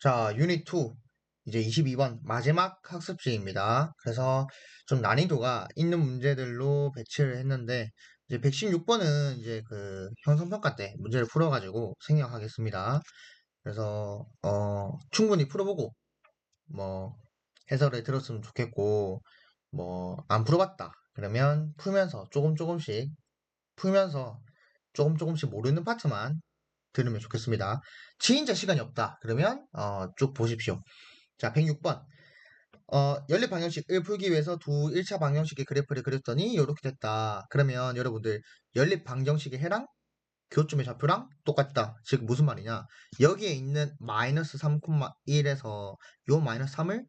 자, 유닛 2 이제 22번 마지막 학습지입니다. 그래서 좀 난이도가 있는 문제들로 배치를 했는데 이제 116번은 이제 그 형성평가 때 문제를 풀어가지고 생략하겠습니다. 그래서 충분히 풀어보고 뭐 해설을 들었으면 좋겠고 뭐 안 풀어봤다 그러면 풀면서 조금씩 풀면서 조금씩 모르는 파트만 들으면 좋겠습니다. 진짜 시간이 없다. 그러면 쭉 보십시오. 자, 106번. 연립 방정식을 풀기 위해서 두 1차 방정식의 그래프를 그렸더니 이렇게 됐다. 그러면 여러분들 연립 방정식의 해랑 교점의 좌표랑 똑같다. 즉 무슨 말이냐? 여기에 있는 마이너스 3,1에서 요 마이너스 3을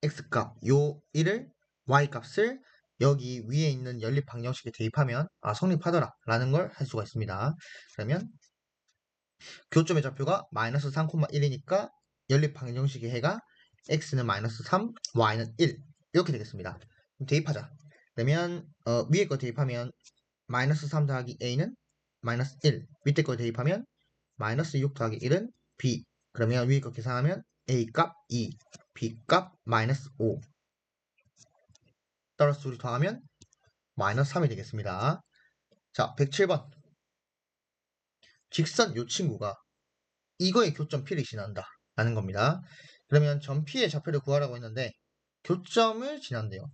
x값, 요 1을 y값을 여기 위에 있는 연립 방정식에 대입하면 성립하더라 라는 걸 할 수가 있습니다. 그러면 교점의 좌표가 마이너스 3,1이니까 연립 방정식의 해가 x는 마이너스 3, y는 1 이렇게 되겠습니다. 그럼 대입하자. 그러면 위에 거 대입하면 마이너스 3 더하기 a는 마이너스 1 밑에 거 대입하면 마이너스 6 더하기 1은 b 그러면 위에 거 계산하면 a 값 2, b 값 마이너스 5 따라서 둘이 더하면 마이너스 3이 되겠습니다. 자, 107번 직선 요 친구가 이거의 교점 P를 지난다 라는 겁니다. 그러면 점 P의 좌표를 구하라고 했는데 교점을 지난대요.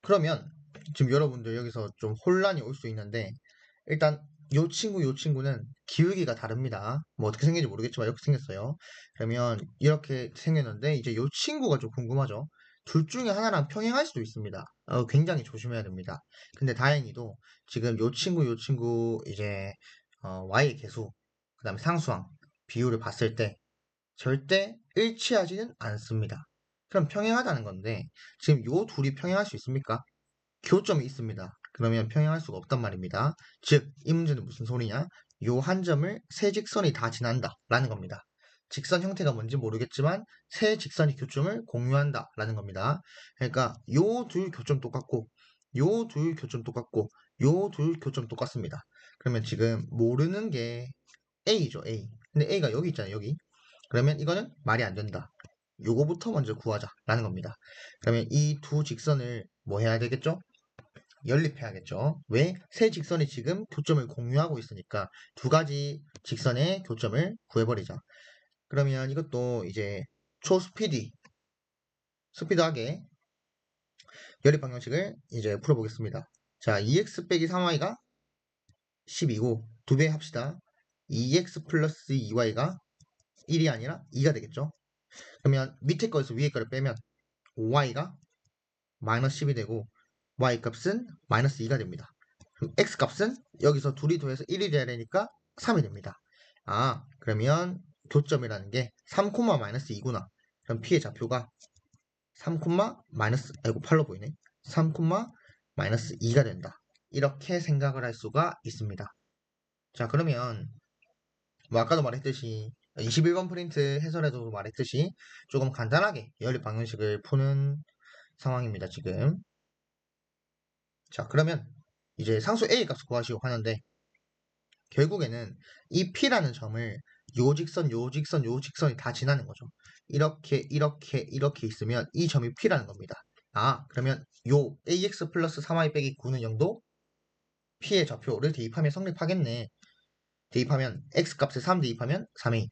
그러면 지금 여러분들 여기서 좀 혼란이 올 수 있는데 일단 요 친구는 기울기가 다릅니다. 뭐 어떻게 생긴지 모르겠지만 이렇게 생겼어요. 그러면 이렇게 생겼는데 이제 요 친구가 좀 궁금하죠. 둘 중에 하나랑 평행할 수도 있습니다. 굉장히 조심해야 됩니다. 근데 다행히도 지금 요 친구 이제 y의 개수 그 다음에 상수항 비율을 봤을 때 절대 일치하지는 않습니다. 그럼 평행하다는 건데 지금 요 둘이 평행할 수 있습니까? 교점이 있습니다. 그러면 평행할 수가 없단 말입니다. 즉, 이 문제는 무슨 소리냐? 요 한 점을 세 직선이 다 지난다 라는 겁니다. 직선 형태가 뭔지 모르겠지만 세 직선이 교점을 공유한다 라는 겁니다. 그러니까 요 둘 교점 똑같고 요 둘 교점 똑같고 요 둘 교점 똑같습니다. 그러면 지금 모르는 게 A죠, A. 근데 A가 여기 있잖아요, 여기. 그러면 이거는 말이 안 된다. 요거부터 먼저 구하자라는 겁니다. 그러면 이 두 직선을 뭐 해야 되겠죠? 연립해야겠죠. 왜? 세 직선이 지금 교점을 공유하고 있으니까 두 가지 직선의 교점을 구해버리자. 그러면 이것도 이제 스피드하게 연립 방정식을 이제 풀어보겠습니다. 자, 2x 빼기 3y가 12고 두 배 합시다. 2x 플러스 2y가 1이 아니라 2가 되겠죠. 그러면 밑에 거에서 위에 거를 빼면 5y가 마이너스 10이 되고 y 값은 마이너스 2가 됩니다. 그럼 x 값은 여기서 둘이 더해서 1이 돼야 되니까 3이 됩니다. 그러면 교점이라는 게 3, 마이너스 2구나. 그럼 p의 좌표가 3, 마이너스, 아이고 8로 보이네. 3, 마이너스 2가 된다. 이렇게 생각을 할 수가 있습니다. 자, 그러면 뭐 아까도 말했듯이 21번 프린트 해설에도 말했듯이 조금 간단하게 연립 방정식을 푸는 상황입니다, 지금. 자, 그러면 이제 상수 A 값을 구하시고 하는데 결국에는 이 P라는 점을 요 직선, 요 직선, 요 직선이 다 지나는 거죠. 이렇게 있으면 이 점이 P라는 겁니다. 그러면 요 AX 플러스 3Y 빼기 9는 0도 P의 좌표를 대입하면 성립하겠네. 대입하면 X 값을 3 대입하면 3A,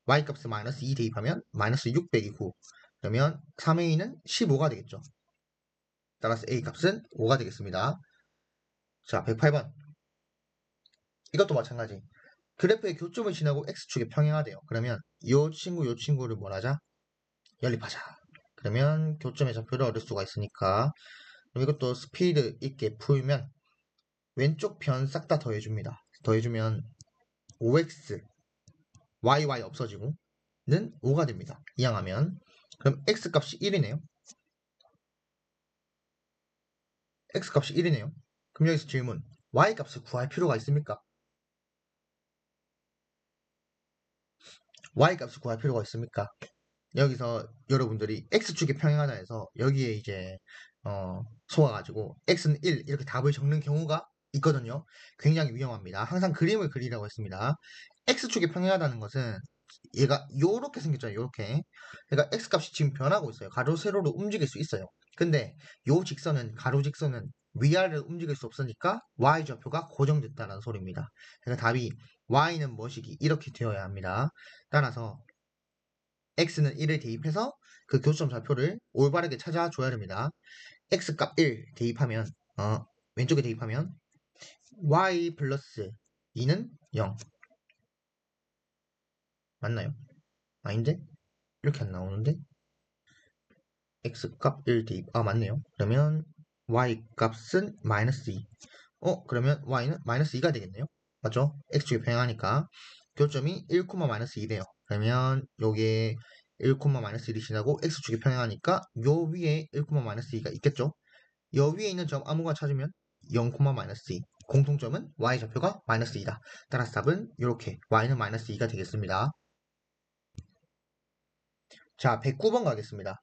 Y 값을 마이너스 2 대입하면 마이너스 6 빼기 9. 그러면 3A는 15가 되겠죠. 따라서 A 값은 5가 되겠습니다. 자, 108번. 이것도 마찬가지. 그래프의 교점을 지나고 x축에 평행하대요. 그러면 요 친구를 뭘 하자? 연립하자. 그러면 교점의 좌표를 얻을 수가 있으니까 그럼 이것도 스피드 있게 풀면 왼쪽 편 싹 다 더해줍니다. 더해주면 5x, yy 없어지고 는 5가 됩니다. 이항하면 그럼 x값이 1이네요. x값이 1이네요. 그럼 여기서 질문 y값을 구할 필요가 있습니까? y값을 구할 필요가 있습니까? 여기서 여러분들이 x축이 평행하다 해서 여기에 이제 속아가지고 x는 1 이렇게 답을 적는 경우가 있거든요. 굉장히 위험합니다. 항상 그림을 그리라고 했습니다. x축이 평행하다는 것은 얘가 요렇게 생겼잖아요. 요렇게. 그러니까 x값이 지금 변하고 있어요. 가로 세로로 움직일 수 있어요. 근데 요 직선은 가로 직선은 위아래로 움직일 수 없으니까 y좌표가 고정됐다는 소리입니다. 그러니까 답이 y는 뭐시기 이렇게 되어야 합니다. 따라서 x는 1을 대입해서 그 교점 좌표를 올바르게 찾아줘야 됩니다. x값 1 대입하면 왼쪽에 대입하면 y 플러스 2는 0 맞나요? 아닌데? 이렇게 안 나오는데? x값 1 대입 맞네요. 그러면 y값은 마이너스 2 그러면 y는 마이너스 2가 되겠네요. 맞죠? x축에 평행하니까 교점이 1, 마이너스 2래요. 그러면 요게 1, 마이너스 1이 지나고 x축에 평행하니까 요 위에 1, 마이너스 2가 있겠죠? 요 위에 있는 점 아무거나 찾으면 0, 마이너스 2 공통점은 y좌표가 마이너스 2다. 따라서 답은 이렇게 y는 마이너스 2가 되겠습니다. 자, 109번 가겠습니다.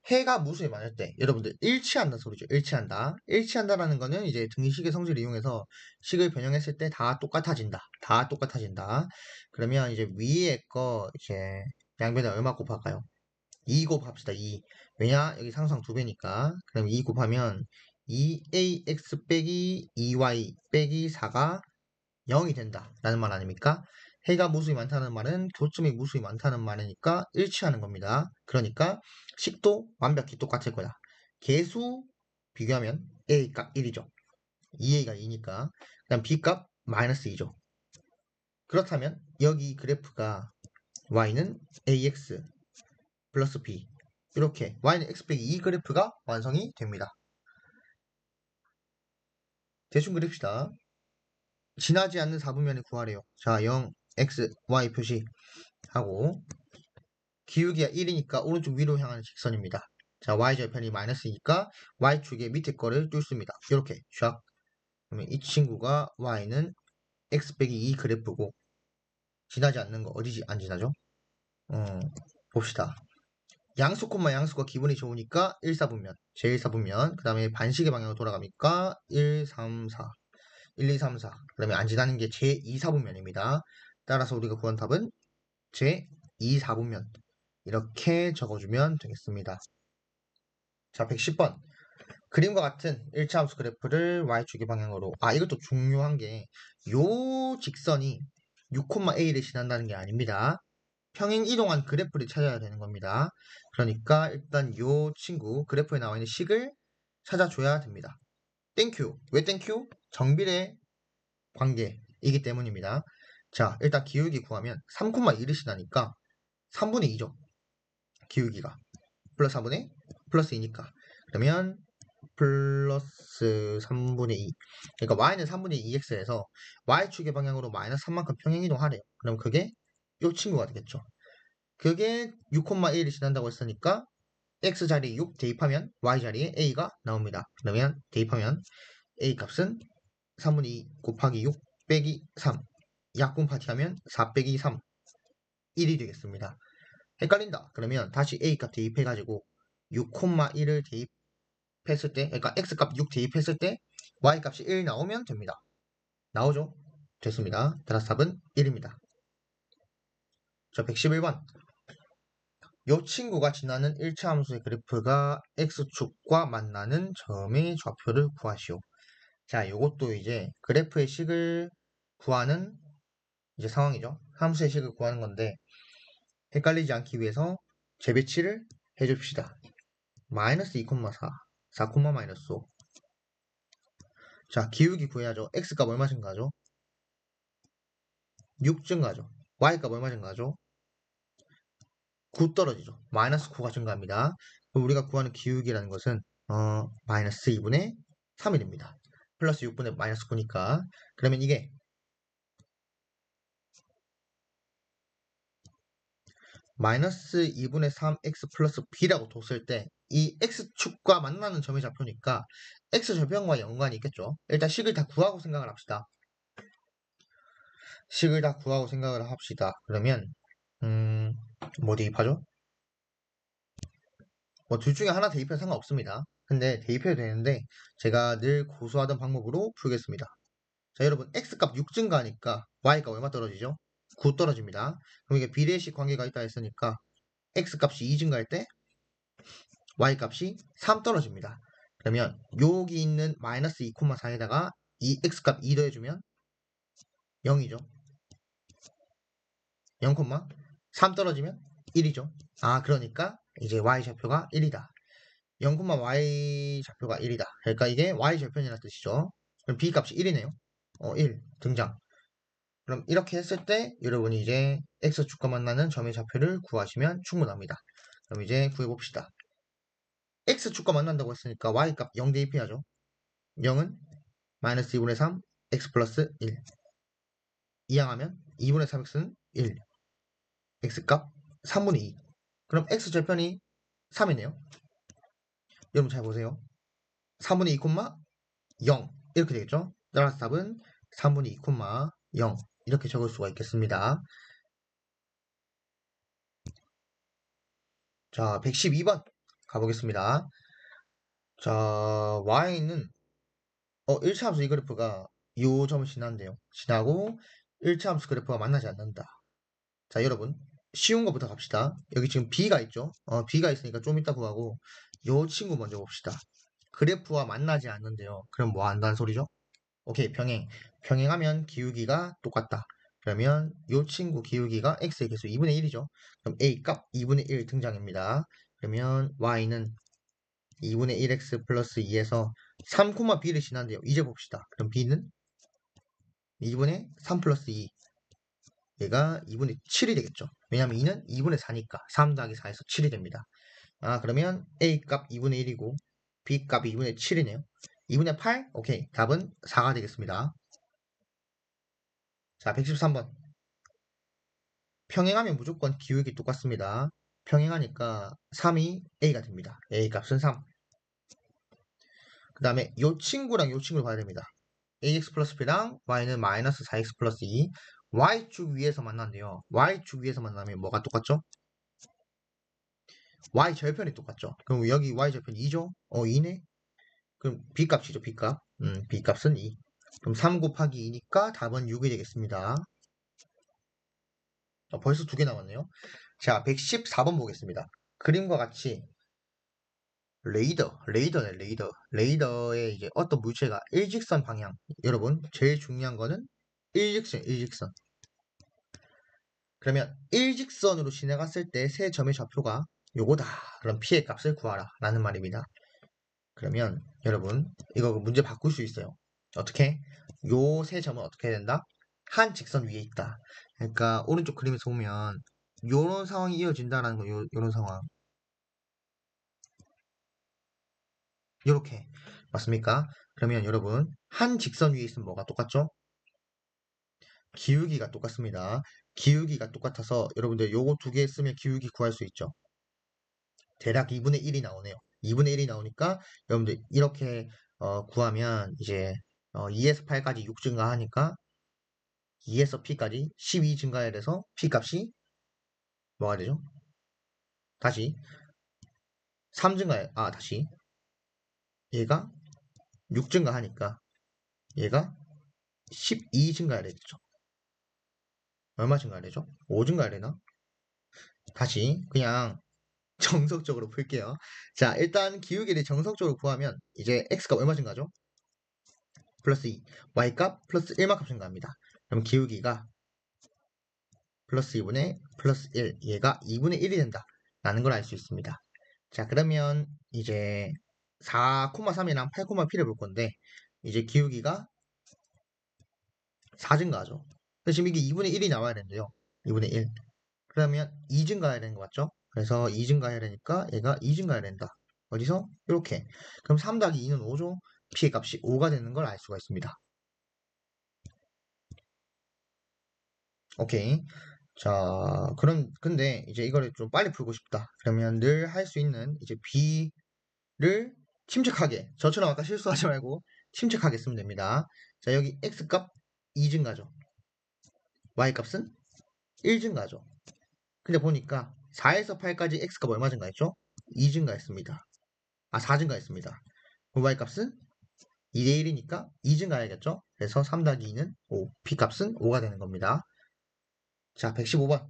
해가 무수히 많을 때 여러분들 일치한다 소리죠. 일치한다. 일치한다라는 거는 이제 등식의 성질을 이용해서 식을 변형했을 때 다 똑같아진다. 다 똑같아진다. 그러면 이제 위에 거 이제 양변에 얼마 곱할까요? 2 곱합시다. 2. 왜냐? 여기 상수항 2배니까. 그럼 2 곱하면 2ax 빼기 2y 빼기 4가 0이 된다. 라는 말 아닙니까? 해가 무수히 많다는 말은 교점이 무수히 많다는 말이니까 일치하는 겁니다. 그러니까 식도 완벽히 똑같을 거야. 계수 비교하면 a 값 1이죠. 2a가 2니까. 그다음 b 값 마이너스 2죠. 그렇다면 여기 그래프가 y는 ax 플러스 b 이렇게 y는 x 빼기 2 그래프가 완성이 됩니다. 대충 그립시다. 지나지 않는 4분면을 구하래요. 자, 0, x, y 표시하고 기울기가 1이니까 오른쪽 위로 향하는 직선입니다. 자, y절편이 마이너스니까 y축의 밑에 거를 뚫습니다. 이렇게 샥. 그러면 이 친구가 y는 x 빼기 2 그래프고 지나지 않는 거 어디지 안 지나죠? 봅시다. 양수 콤마 양수가 기분이 좋으니까 1, 4분면, 제1사분면, 그 다음에 반식의 방향으로 돌아가니까 1, 3, 4, 1, 2, 3, 4. 그 다음에 안 지나는 게 제2, 4분면입니다. 따라서 우리가 구한 답은 제2, 4분면. 이렇게 적어주면 되겠습니다. 자, 110번. 그림과 같은 1차 함수 그래프를 y축의 방향으로. 이것도 중요한 게, 요 직선이 6,a를 지난다는 게 아닙니다. 평행 이동한 그래프를 찾아야 되는 겁니다. 그러니까 일단 요 친구 그래프에 나와 있는 식을 찾아줘야 됩니다. 땡큐. 왜 땡큐? 정비례 관계이기 때문입니다. 자, 일단 기울기 구하면 3,1을 지나니까 3분의 2죠. 기울기가. 플러스 4분의 플러스 2니까. 그러면 플러스 3분의 2. 그러니까 y는 3분의 2x에서 y축의 방향으로 마이너스 3만큼 평행이동하래요. 그럼 그게 이 친구가 되겠죠. 그게 6,1이 지난다고 했으니까 x 자리에 6 대입하면 y 자리에 a가 나옵니다. 그러면 대입하면 a 값은 3분의 2 곱하기 6 빼기 3. 약분 파티하면 4 빼기 3. 1이 되겠습니다. 헷갈린다. 그러면 다시 a 값 대입해가지고 6,1을 대입했을 때, 그러니까 x 값 6 대입했을 때 y 값이 1 나오면 됩니다. 나오죠? 됐습니다. 따라서 답은 1입니다. 자, 111번. 이 친구가 지나는 1차 함수의 그래프가 x축과 만나는 점의 좌표를 구하시오. 자, 요것도 이제 그래프의 식을 구하는 이제 상황이죠. 함수의 식을 구하는 건데 헷갈리지 않기 위해서 재배치를 해줍시다. 마이너스 2,4, 4, 마이너스 5. 자, 기울기 구해야죠. x값 얼마 증가하죠? 6 증가하죠. y값 얼마 증가하죠? 9 떨어지죠. 마이너스 9가 증가합니다. 그럼 우리가 구하는 기울기라는 것은 마이너스 2분의 3일입니다. 플러스 6분의 마이너스 9니까 그러면 이게 마이너스 2분의 3x 플러스 b라고 뒀을 때 이 x축과 만나는 점의 좌표니까 x절편과 연관이 있겠죠. 일단 식을 다 구하고 생각을 합시다. 식을 다 구하고 생각을 합시다. 그러면 뭐 대입하죠? 뭐 둘 중에 하나 대입해도 상관없습니다. 근데 대입해도 되는데 제가 늘 고수하던 방법으로 풀겠습니다. 자, 여러분 x값 6 증가하니까 y값 얼마 떨어지죠? 9 떨어집니다. 그럼 이게 비례식 관계가 있다 했으니까 x 값이 2 증가할 때 y 값이 3 떨어집니다. 그러면 여기 있는 마이너스 2,4에다가 이 x 값 2 더해주면 0이죠. 0,3 떨어지면 1이죠. 아, 그러니까 이제 y좌표가 1이다. 0, y좌표가 1이다. 그러니까 이게 y절편이라는 뜻이죠. 그럼 b 값이 1이네요. 1 등장. 그럼 이렇게 했을 때 여러분이 이제 x축과 만나는 점의 좌표를 구하시면 충분합니다. 그럼 이제 구해봅시다. x축과 만난다고 했으니까 y값 0 대입해야죠. 0은 마이너스 2분의 3 x 플러스 1. 이항하면 2분의 3x는 1. x값 3분의 2. 그럼 x절편이 3이네요. 여러분 잘 보세요. 3분의 2, 0 이렇게 되겠죠. 따라서 답은 3분의 2, 0 이렇게 적을 수가 있겠습니다. 자, 112번 가보겠습니다. 자, y는 1차 함수 이 그래프가 요 점을 지나는데요. 지나고 1차 함수 그래프가 만나지 않는다. 자, 여러분 쉬운 것부터 갑시다. 여기 지금 b가 있죠. b가 있으니까 좀 이따 구하고 요 친구 먼저 봅시다. 그래프와 만나지 않는데요. 그럼 뭐 한다는 소리죠? 오케이, 병행. 병행하면 기울기가 똑같다. 그러면 요 친구 기울기가 x의 개수 2분의 1이죠. 그럼 a 값 2분의 1 등장입니다. 그러면 y는 2분의 1x 플러스 2에서 3, b를 지난대요. 이제 봅시다. 그럼 b는 2분의 3 플러스 2. 얘가 2분의 7이 되겠죠. 왜냐면 2는 2분의 4니까 3 더하기 4에서 7이 됩니다. 아, 그러면 a 값 2분의 1이고 b 값 2분의 7이네요. 2분의 8? 오케이. 답은 4가 되겠습니다. 자, 113번. 평행하면 무조건 기울기 똑같습니다. 평행하니까 3이 a가 됩니다. a 값은 3. 그 다음에 요 친구랑 요 친구를 봐야 됩니다. ax 플러스 b랑 y는 마이너스 4x 플러스 2. y축 위에서 만난대요. y축 위에서 만나면 뭐가 똑같죠? y절편이 똑같죠. 그럼 여기 y절편 2죠? 2네? 그럼 b값이죠, b값. b값은 2. 그럼 3 곱하기 2니까 답은 6이 되겠습니다. 벌써 2개 남았네요. 자, 114번 보겠습니다. 그림과 같이 레이더네, 레이더. 레이더에 이제 어떤 물체가 일직선 방향. 여러분, 제일 중요한 거는 일직선. 그러면 일직선으로 지나갔을 때 세 점의 좌표가 요거다. 그럼 피의 값을 구하라. 라는 말입니다. 그러면 여러분, 이거 문제 바꿀 수 있어요. 어떻게? 요 세 점은 어떻게 해야 된다? 한 직선 위에 있다. 그러니까 오른쪽 그림에서 보면 요런 상황이 이어진다라는 거, 요런 상황. 요렇게. 맞습니까? 그러면 여러분, 한 직선 위에 있으면 뭐가 똑같죠? 기울기가 똑같습니다. 기울기가 똑같아서 여러분들 요거 두 개 쓰면 기울기 구할 수 있죠. 대략 2분의 1이 나오네요. 2분의 1이 나오니까 여러분들 이렇게 구하면 이제 2에서 8까지 6 증가하니까 2에서 p까지 12 증가해야 돼서 p 값이 뭐가 되죠? 다시 3 증가해. 다시 얘가 6 증가하니까 얘가 12 증가해야 되죠. 얼마 증가해야 되죠? 5 증가해야 되나? 다시 그냥 정석적으로 풀게요. 자, 일단 기울기를 정석적으로 구하면 이제 x값 얼마 증가죠? 플러스 2. y값 플러스 1만큼 증가합니다. 그럼 기울기가 플러스 2분의 플러스 1. 얘가 2분의 1이 된다. 라는 걸 알 수 있습니다. 자, 그러면 이제 4,3이랑 8,p를 볼 건데 이제 기울기가 4 증가하죠. 지금 이게 2분의 1이 나와야 되는데요. 2분의 1. 그러면 2 증가해야 되는 거 맞죠? 그래서 2 증가해야 되니까 얘가 2 증가해야 된다. 어디서? 이렇게. 그럼 3 더하기 2는 5죠? p의 값이 5가 되는 걸 알 수가 있습니다. 오케이. 자, 근데 이제 이거를 좀 빨리 풀고 싶다. 그러면 늘 할 수 있는 이제 b를 침착하게, 저처럼 아까 실수하지 말고 침착하게 쓰면 됩니다. 자, 여기 x값 2 증가죠. y값은 1 증가죠. 근데 보니까 4에서 8까지 x값 얼마 증가했죠? 2 증가했습니다. 4 증가했습니다. 그럼 y값은 2대 1이니까 2 증가해야겠죠? 그래서 3 더하기 2는 5, p값은 5가 되는 겁니다. 자, 115번.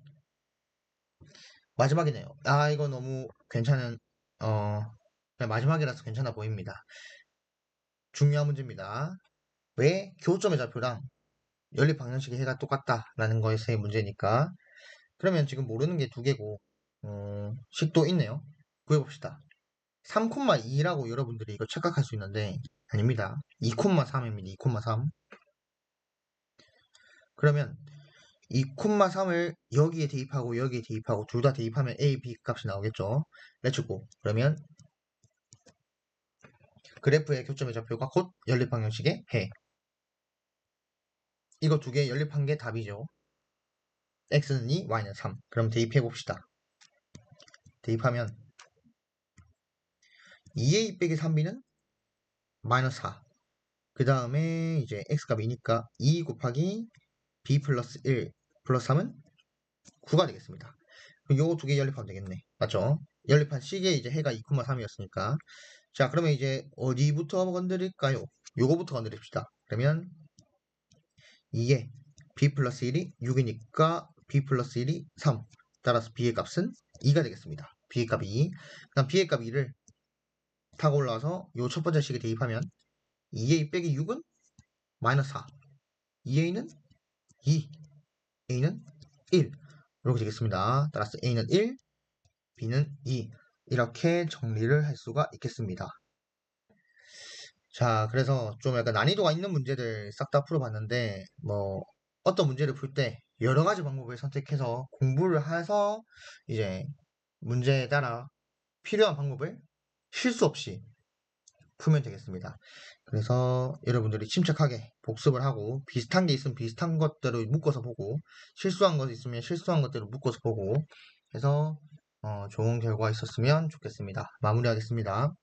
마지막이네요. 아, 이거 너무 괜찮은, 그냥 마지막이라서 괜찮아 보입니다. 중요한 문제입니다. 왜 교점의 좌표랑 연립 방정식의 해가 똑같다라는 것의 문제니까. 그러면 지금 모르는 게 두 개고, 식도 있네요. 구해봅시다. 3,2라고 여러분들이 이거 착각할 수 있는데, 아닙니다. 2,3입니다. 2,3. 그러면 2,3을 여기에 대입하고 여기에 대입하고 둘 다 대입하면 A, B 값이 나오겠죠. 렛츠고. 그러면 그래프의 교점의 좌표가 곧 연립 방정식의 해. 이거 두 개 연립한 게 답이죠. x는 2, y는 3. 그럼 대입해 봅시다. 대입하면 2a 빼기 3b는 마이너스 4. 그 다음에 이제 x값이니까 2 곱하기 b 플러스 1 플러스 3은 9가 되겠습니다. 그럼 요거 두 개 연립하면 되겠네. 맞죠? 연립한 식의 이제 해가 2,3이었으니까. 자, 그러면 이제 어디부터 건드릴까요? 요거부터 건드립시다. 그러면 2에 b 플러스 1이 6이니까 b 플러스 1이 3. 따라서 b의 값은 2가 되겠습니다. b의 값이 2. 그다음 b의 값 2를 타고 올라와서 요 첫 번째 식에 대입하면 2a 빼기 6은 마이너스 4. 2a는 2. a는 1. 이렇게 되겠습니다. 따라서 a는 1, b는 2. 이렇게 정리를 할 수가 있겠습니다. 자, 그래서 좀 약간 난이도가 있는 문제들 싹 다 풀어봤는데, 뭐, 어떤 문제를 풀 때 여러 가지 방법을 선택해서 공부를 해서 이제 문제에 따라 필요한 방법을 실수 없이 풀면 되겠습니다. 그래서 여러분들이 침착하게 복습을 하고 비슷한 게 있으면 비슷한 것대로 묶어서 보고 실수한 것 있으면 실수한 것대로 묶어서 보고 해서 좋은 결과 있었으면 좋겠습니다. 마무리하겠습니다.